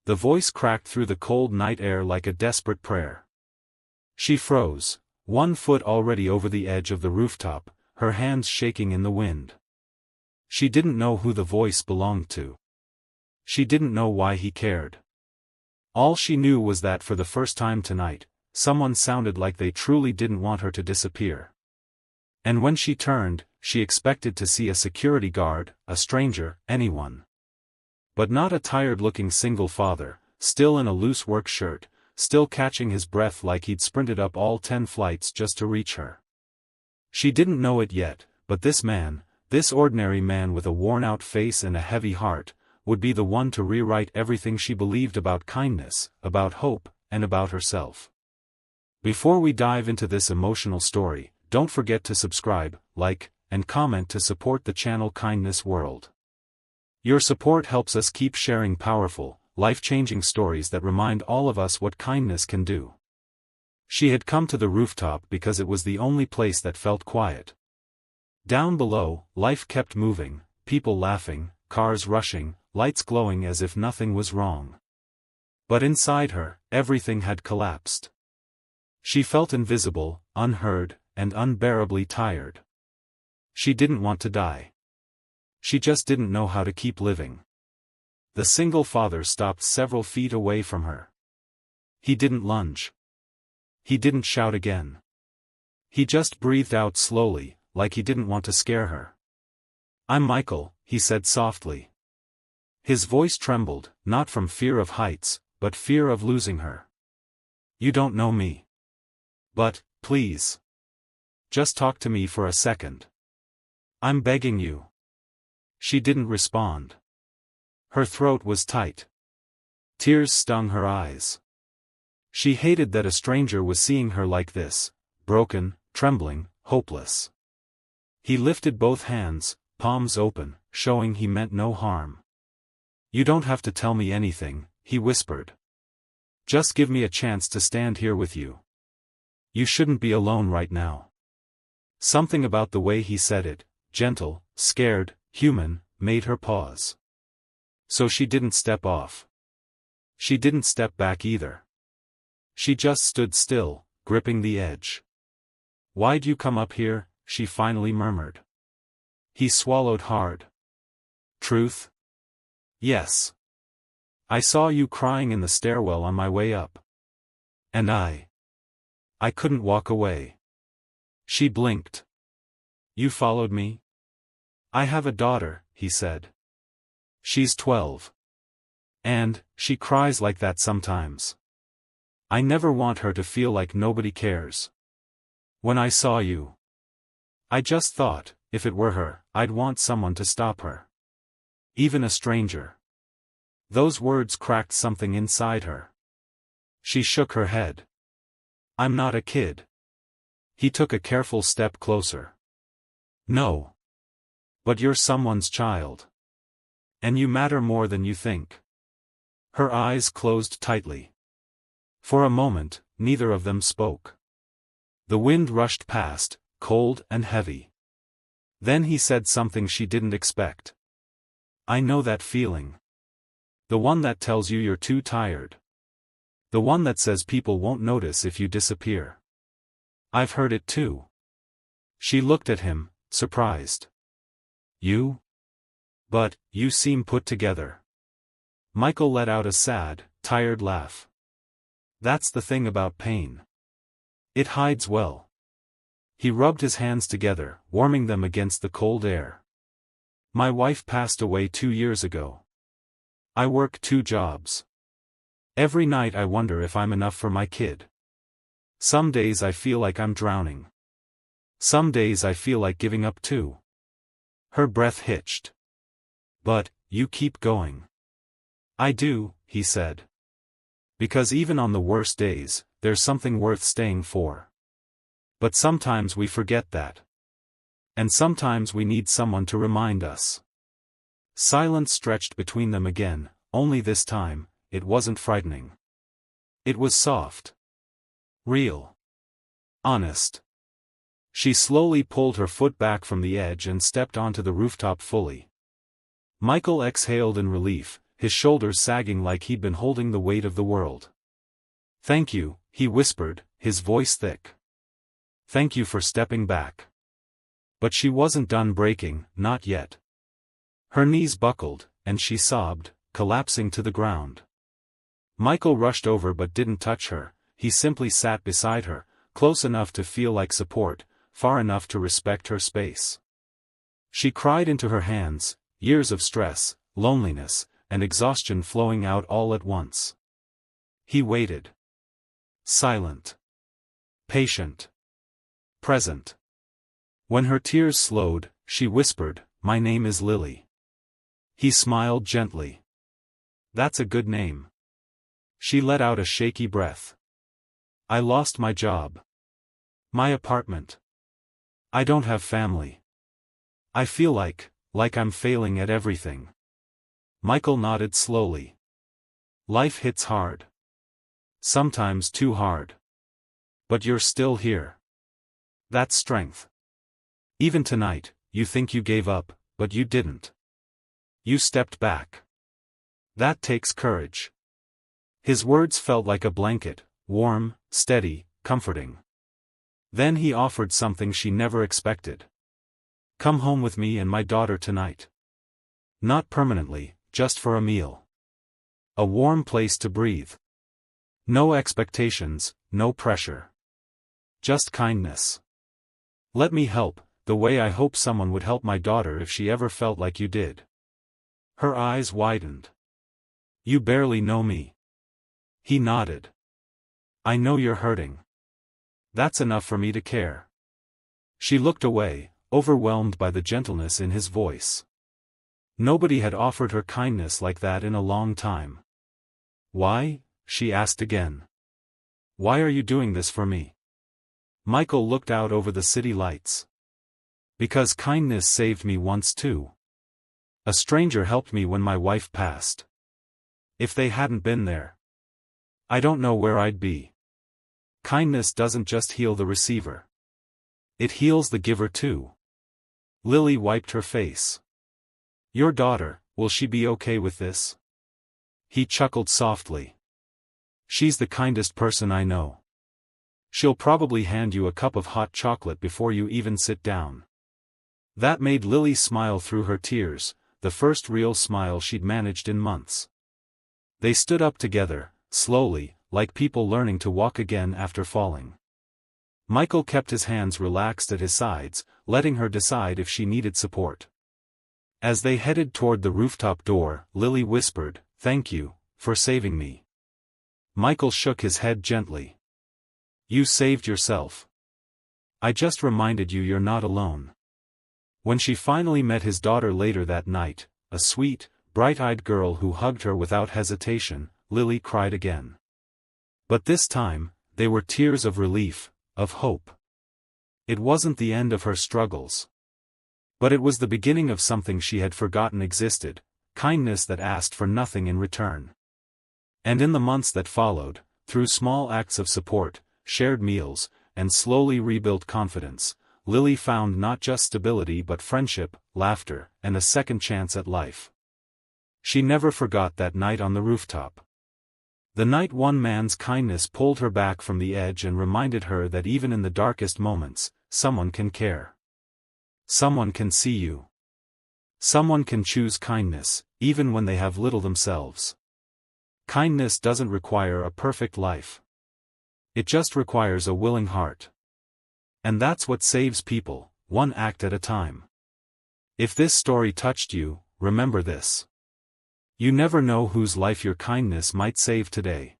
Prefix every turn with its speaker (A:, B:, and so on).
A: The voice cracked through the cold night air like a desperate prayer. She froze, 1 foot already over the edge of the rooftop, her hands shaking in the wind. She didn't know who the voice belonged to. She didn't know why he cared. All she knew was that for the first time tonight, someone sounded like they truly didn't want her to disappear. And when she turned, she expected to see a security guard, a stranger, anyone. But not a tired-looking single father, still in a loose work shirt, still catching his breath like he'd sprinted up all 10 flights just to reach her. She didn't know it yet, but this man, this ordinary man with a worn-out face and a heavy heart, would be the one to rewrite everything she believed about kindness, about hope, and about herself. Before we dive into this emotional story, don't forget to subscribe, like, and comment to support the channel Kindness World. Your support helps us keep sharing powerful, life-changing stories that remind all of us what kindness can do. She had come to the rooftop because it was the only place that felt quiet. Down below, life kept moving, people laughing, cars rushing, lights glowing as if nothing was wrong. But inside her, everything had collapsed. She felt invisible, unheard, and unbearably tired. She didn't want to die. She just didn't know how to keep living. The single father stopped several feet away from her. He didn't lunge. He didn't shout again. He just breathed out slowly, like he didn't want to scare her. "I'm Michael," he said softly. His voice trembled, not from fear of heights, but fear of losing her. "You don't know me. But, please. Just talk to me for a second. I'm begging you." She didn't respond. Her throat was tight. Tears stung her eyes. She hated that a stranger was seeing her like this, broken, trembling, hopeless. He lifted both hands, palms open, showing he meant no harm. "You don't have to tell me anything," he whispered. "Just give me a chance to stand here with you. You shouldn't be alone right now." Something about the way he said it, gentle, scared, human, made her pause. So she didn't step off. She didn't step back either. She just stood still, gripping the edge. "Why'd you come up here?" she finally murmured. He swallowed hard. "Truth? Yes. I saw you crying in the stairwell on my way up. And I couldn't walk away." She blinked. "You followed me?" "I have a daughter," he said. "She's 12. And, she cries like that sometimes. I never want her to feel like nobody cares. When I saw you, I just thought, if it were her, I'd want someone to stop her. Even a stranger." Those words cracked something inside her. She shook her head. "I'm not a kid." He took a careful step closer. "No. But you're someone's child. And you matter more than you think." Her eyes closed tightly. For a moment, neither of them spoke. The wind rushed past, cold and heavy. Then he said something she didn't expect. "I know that feeling. The one that tells you you're too tired. The one that says people won't notice if you disappear. I've heard it too." She looked at him, surprised. "You? But, you seem put together." Michael let out a sad, tired laugh. "That's the thing about pain. It hides well." He rubbed his hands together, warming them against the cold air. "My wife passed away 2 years ago. I work 2 jobs. Every night I wonder if I'm enough for my kid. Some days I feel like I'm drowning. Some days I feel like giving up too." Her breath hitched. "But, you keep going." "I do," he said. "Because even on the worst days, there's something worth staying for. But sometimes we forget that. And sometimes we need someone to remind us." Silence stretched between them again, only this time, it wasn't frightening. It was soft. Real. Honest. She slowly pulled her foot back from the edge and stepped onto the rooftop fully. Michael exhaled in relief, his shoulders sagging like he'd been holding the weight of the world. "Thank you," he whispered, his voice thick. "Thank you for stepping back." But she wasn't done breaking, not yet. Her knees buckled, and she sobbed, collapsing to the ground. Michael rushed over but didn't touch her, he simply sat beside her, close enough to feel like support, far enough to respect her space. She cried into her hands, years of stress, loneliness, and exhaustion flowing out all at once. He waited. Silent. Patient. Present. When her tears slowed, she whispered, "My name is Lily." He smiled gently. "That's a good name." She let out a shaky breath. "I lost my job. My apartment. I don't have family. I feel like I'm failing at everything." Michael nodded slowly. "Life hits hard. Sometimes too hard. But you're still here. That's strength. Even tonight, you think you gave up, but you didn't. You stepped back. That takes courage." His words felt like a blanket, warm, steady, comforting. Then he offered something she never expected. "Come home with me and my daughter tonight. Not permanently, just for a meal. A warm place to breathe. No expectations, no pressure. Just kindness. Let me help, the way I hope someone would help my daughter if she ever felt like you did." Her eyes widened. "You barely know me." He nodded. "I know you're hurting. That's enough for me to care." She looked away, overwhelmed by the gentleness in his voice. Nobody had offered her kindness like that in a long time. "Why?" she asked again. "Why are you doing this for me?" Michael looked out over the city lights. "Because kindness saved me once too. A stranger helped me when my wife passed. If they hadn't been there, I don't know where I'd be." Kindness doesn't just heal the receiver. It heals the giver too. Lily wiped her face. "Your daughter, will she be okay with this?" He chuckled softly. "She's the kindest person I know. She'll probably hand you a cup of hot chocolate before you even sit down." That made Lily smile through her tears, the first real smile she'd managed in months. They stood up together, slowly, like people learning to walk again after falling. Michael kept his hands relaxed at his sides, letting her decide if she needed support. As they headed toward the rooftop door, Lily whispered, "Thank you, for saving me." Michael shook his head gently. "You saved yourself. I just reminded you you're not alone." When she finally met his daughter later that night, a sweet, bright-eyed girl who hugged her without hesitation, Lily cried again. But this time, they were tears of relief, of hope. It wasn't the end of her struggles. But it was the beginning of something she had forgotten existed, kindness that asked for nothing in return. And in the months that followed, through small acts of support, shared meals, and slowly rebuilt confidence, Lily found not just stability but friendship, laughter, and a second chance at life. She never forgot that night on the rooftop. The night one man's kindness pulled her back from the edge and reminded her that even in the darkest moments, someone can care. Someone can see you. Someone can choose kindness, even when they have little themselves. Kindness doesn't require a perfect life. It just requires a willing heart. And that's what saves people, one act at a time. If this story touched you, remember this. You never know whose life your kindness might save today.